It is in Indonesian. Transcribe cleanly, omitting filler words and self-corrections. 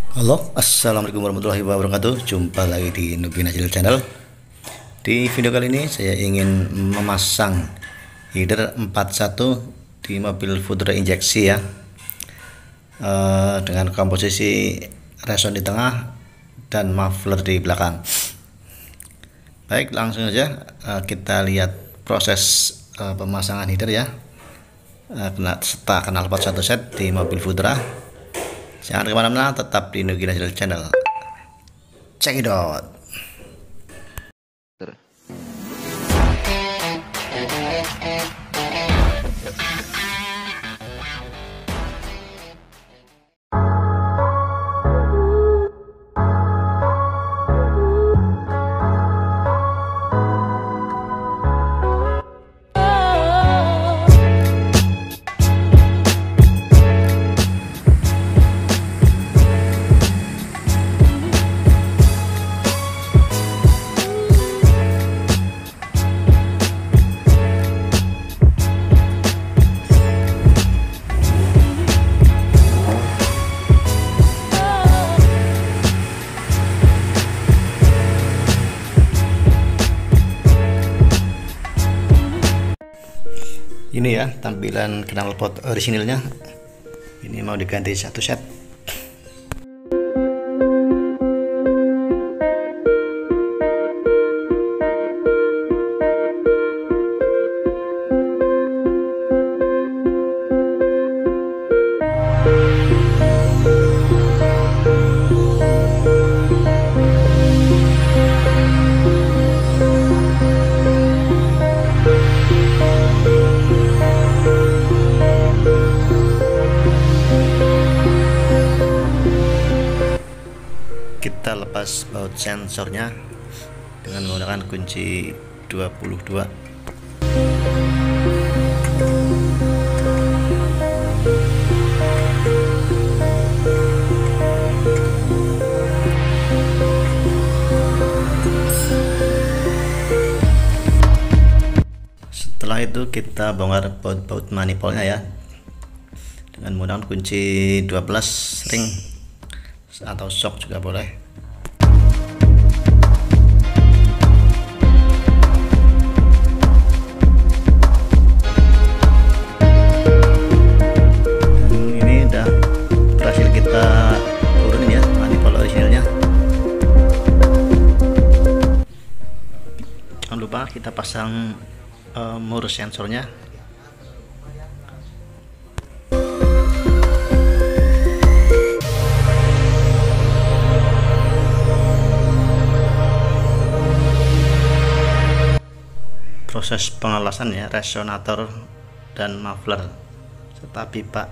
Halo, assalamualaikum warahmatullahi wabarakatuh. Jumpa lagi di Nubi Najil Channel. Di video kali ini saya ingin memasang header 41 di mobil Futura injeksi ya, dengan komposisi reson di tengah dan muffler di belakang. Baik, langsung saja kita lihat proses pemasangan header ya. Serta knalpot satu set di mobil Futura. Jangan kemana-mana, tetap di Nugi Najil Channel. Check it out. Ini ya tampilan knalpot orisinilnya. Ini mau diganti satu set. Kita lepas baut sensornya dengan menggunakan kunci 22. Setelah itu kita bongkar baut-baut manifoldnya ya dengan menggunakan kunci 12 ring atau shock juga boleh. Ini udah berhasil kita turunin ya manifold originalnya. Jangan lupa kita pasang mur sensornya. Proses pengelasan ya resonator dan muffler serta pipa